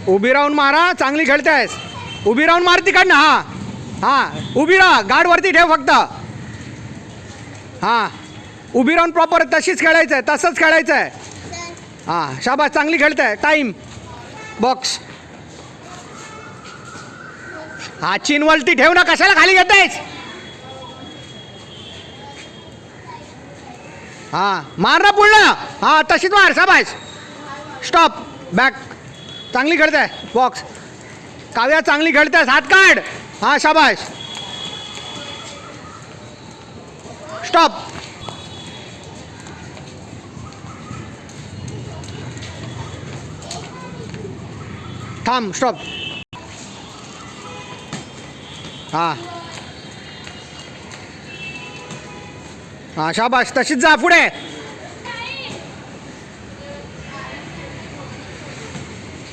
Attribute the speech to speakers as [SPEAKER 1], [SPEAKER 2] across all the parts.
[SPEAKER 1] उभी राहून मारा, चांगली खेळतेस. उभी राहून मार तिकडनं. हां हां उभी राहा, गाडवरती ठेव फक्त. हां उभी राहून प्रॉपर तशीच खेळायचं आहे, तसंच खेळायचं आहे. हां शाबास, चांगली खेळते. टाईम. बॉक्स. हा चिनवलती ठेव ना, कशाला खाली घेतायस. हां मार ना पूर्ण. हां तशीच मार. शाबास. स्टॉप. बॅक. चांगली खेळते. बॉक्स. काव्या चांगली खेळतेस, हात काढ. हां शाबास. स्टॉप. थांब. स्टॉप. हां हां शाबास, तशीच जा पुढे.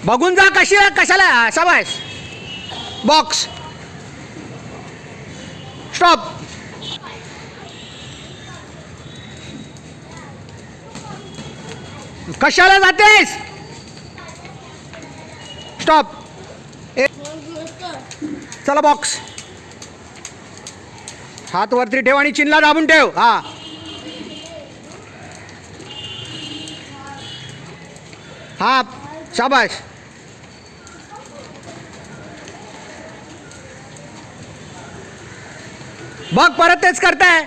[SPEAKER 1] बघून जा कशी कशाला. शाबास. बॉक्स. स्टॉप. कशाला जातेस. स्टॉप. चला बॉक्स. हात वरती ठेव आणि चिनला दाबून ठेव. हा हा शाबाश. बघ परत तेच करताय.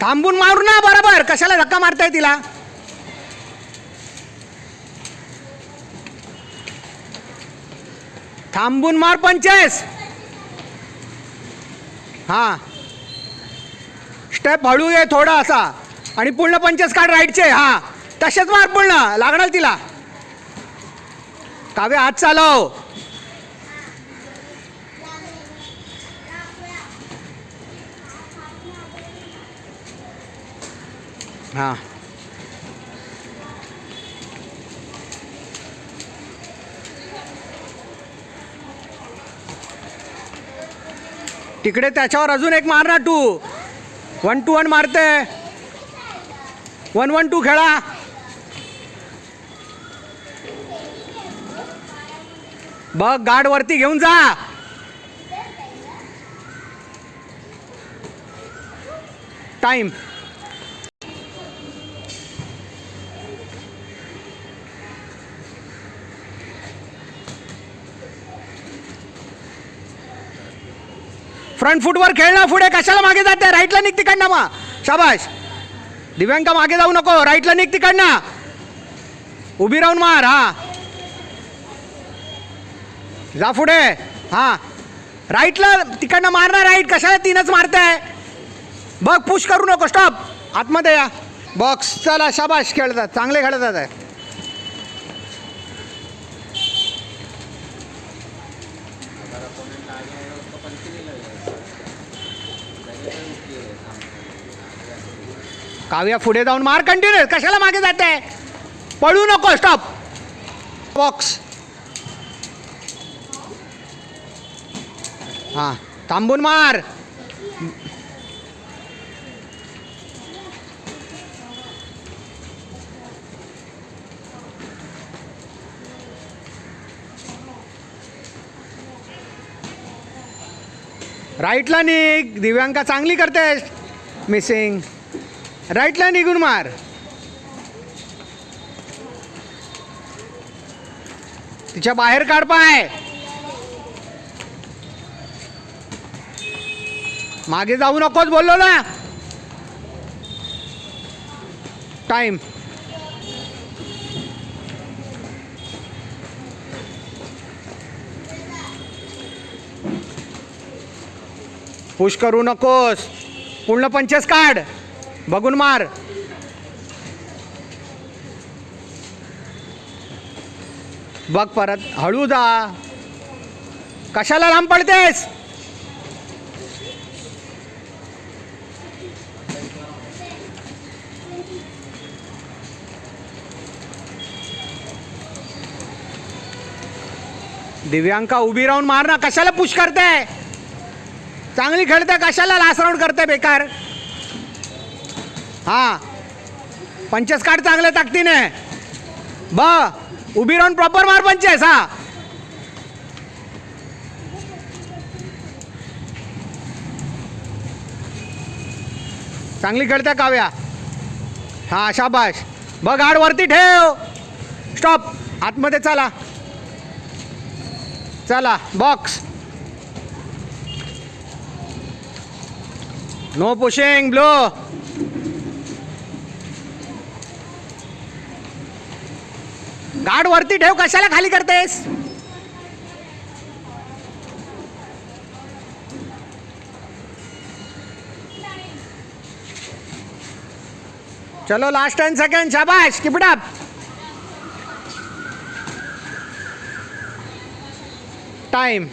[SPEAKER 1] थांबून मारू ना बरोबर, कशाला धक्का मारताय तिला. थांबून मार पंचेस. हां स्टेप हळू ये थोडा असा आणि पूर्ण पंचेस काढ राईटचे. हां तसेच मार पूर्ण, लागणार तिला. काव्य हात चालव. हां तिकडे त्याच्यावर अजून एक मार ना. 2 1 2 1 मारते. 1 1 2 खेळा. बघ गार्ड वरती घेऊन जा. टाइम. फ्रंट फुटवर खेळणं. पुढे कशाला मागे जाते. राईटला निघ तिकडनं. मग शाबाश. दिव्यांका मागे जाऊ नको, राईटला निघ तिकडनं. उभी राहून मार. हा जा पुढे. हा राईटला तिकडनं मारणार. राईट कशाला 3च मारताय. बघ पुश करू नको. स्टॉप. आतमध्ये या. बॉक्स. चला शाबाश, खेळतात चांगले खेळतात आहे. काव्या पुढे जाऊन मार कंटिन्यू. कशाला मागे जाते. पळू नको. स्टॉप. बॉक्स. हां थांबून मार. राईटला निघ. दिव्यांका चांगली करते. मिसिंग. राईटला निघून मार. तिच्या बाहेर काढ पाय. मागे जाऊ नकोस बोललो ना. टाइम. पुश करू नकोस. पूर्ण पंचेस काढ. बघून मार. बघ परत. हळू जा. कशाला लांब पडतेस. दिव्यांका उभी राहून मार ना. कशाला पुश करते. चांगली खेळते, कशाला लास्ट राऊंड करते बेकार. हां पंचेस काढ चांगल्या ताकदीने. उभी राहून प्रॉपर मार पंचेस. हां चांगली खेळते काव्या. हां शाबाश. बघ गाड वरती ठेव. स्टॉप. आतमध्ये चला. चला बॉक्स. No pushing. ब्लो. गाड वरती ठेव. कशाला खाली करतेस. चलो लास्ट 10 सेकंड. शाबाश. Keep it up. टाइम.